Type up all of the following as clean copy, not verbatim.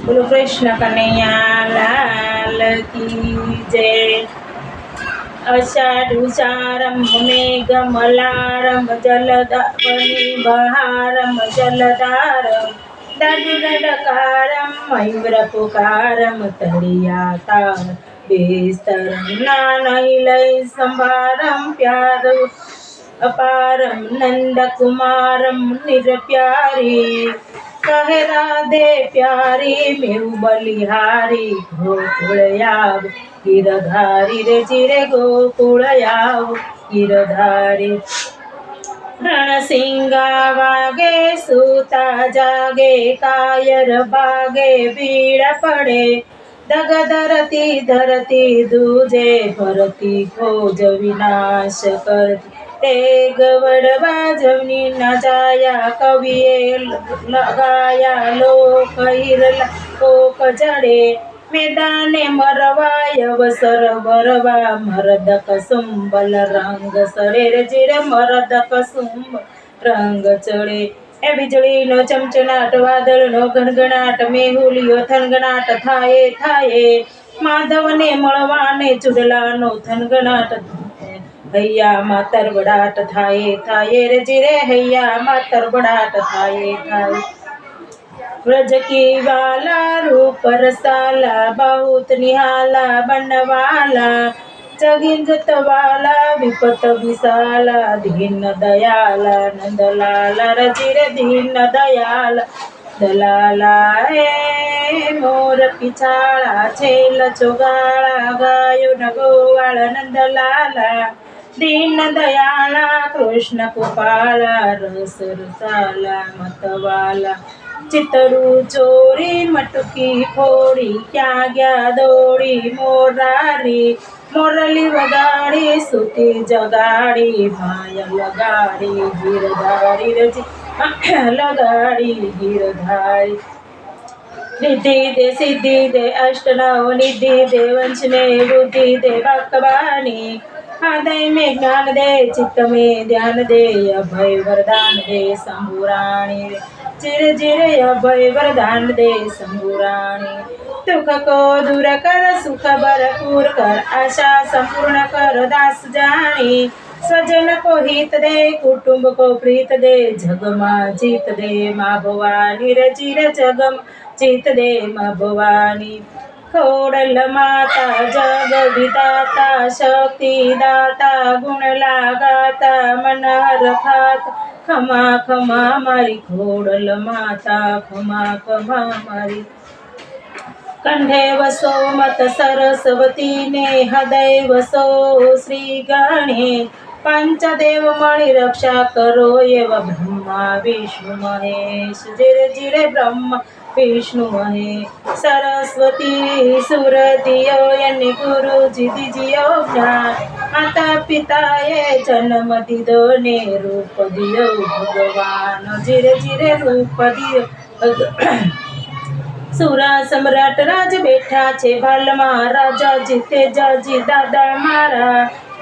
બોલો કૃષ્ણ કનૈયા લાલ કી જય। અષાઢુષારમ મેઘમલારમ જલદાવની બહારમ જલધારમ દડુડકારમ મયુર પુકારમ તળિયાતા બેસ્તરમ નાનઈ લઈ સંભારમ પ્યારો અપારમ નંદકુમારમ નિરપ્યારી કહે રાધે પ્યારી મેં બલિહારી ગોકુળયાવ ગીરધારી રે ચિરે ગોકુળયાવ ગીરધારી રણસિંગા વાગે સૂતા જાગે કાયર ભાગે ભીડ પડે દગધરતી ધરતી દૂજે ભરતી ખોજ વિનાશ કરતી तेग वडवाजवनी न जाया कविए लगाया लोक हिरला कोक जड़े मैदाने मरवाय अवसर वरवा मरद कसुंबल रंग सड़े रे जीरे मरद कसुंब रंग चढ़े ए वीजળી નો ચમચનાટ વાદળ નો ગણગણાટ મેહુલિયો થનગણાટ થાય થાય માધવને મળવાને ચુડલાનો થનગણાટ हैया मातर बड़ाट थाये थाये रे जिरे हैया मातर बड़ाट थाये थाये व्रज की वाला रूप रसाला बहुत निहाला बनवाला जगिंजत वाला विपत विशाला दीन दयाला नंदलाला रे जिरे दीन दयाला दलाला हे मोर पिछाड़ा छेल चोगाड़ा गायो नगोवाल नंदलाला दीन दयाला कृष्ण गोपाला रस रसाला मतवाला चितरू चोरी मटकी फोड़ी क्या गया दौड़ी मोरारी मोरली वगाड़ी सुती जगाड़ी भाय लगाड़ी गिरधारी रजी लगाड़ी गिरधारी रिद्धि दे सिद्धि दे अष्टनव निधि दे वंश में बुद्धि दे भक्तवाणी हृदय में ज्ञान दे चित्त में ध्यान दे अभय वरदान दे शंभुराणी चिर चिर अभय वरदान दे शंभुराणी दुख को दूर कर सुख भरपूर कर आशा संपूर्ण कर दास जानी स्वजन को हित दे कुटुंब को प्रीत दे जगमा जीत दे माँ भवानी रे चिर जगम जीत दे माँ भवानी खोड़ल माता जग विदाता शक्ति दाता गुण लगाता मनहर खाता खमा खमा मारी खोड़ल माता खमा खमा मारी कंठे वसो मत सरस्वती ने हृदय वसो श्री गणे पंचदेव मणि रक्षा करो एव ब्रह्मा विष्णु महेश जिरे जिरे ब्रह्मा विष्णु महेश सरस्वती सुर दियो यनि गुरु जी दीजियो ज्ञान माता पिता ये जन्म दीदो ने रूप दियो भगवान जिरे जिरे रूप दियो सुरा सम्राट राज बैठा छे भालमा राजा जीते जाजी दादा मारा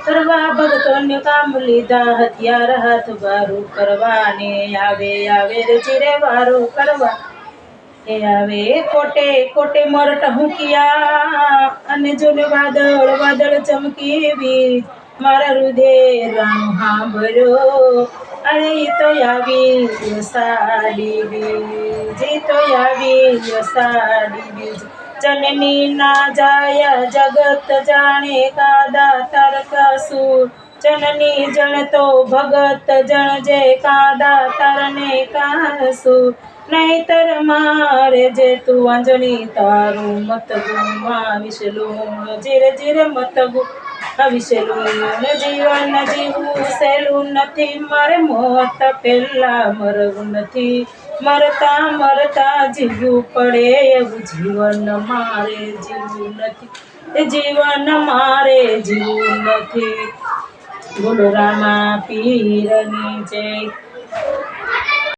करवा भगतों काम लीधा हथियार हाथ वारू करवाने आवे आवे रे चिरे वारू करवा ए आवे कोटे कोटे मरट हुकिया अने जोने वादळ वादळ चमकी वीज मारा हृदय राम हांभळ्यो अरे तो यावी साडी बीज तो यावी साडी बीज जननी ना जाय जगत जाने कादा तारकासुर जननी जन तो भगत जन जे कादा तरने कासुर नहीतर मारे जे तू अंजनी तारू मत गुमा विशलून जिरे जिरे मत गु विशलून जीवन जीवू सहेલું નથી મારે મોત પહેલા મરવું નથી મરતા મરતા જીવવું પડે એવું જીવન મારે જીવવું નથી જીવન મારે જીવવું નથી બોલો રામા પીરની જય।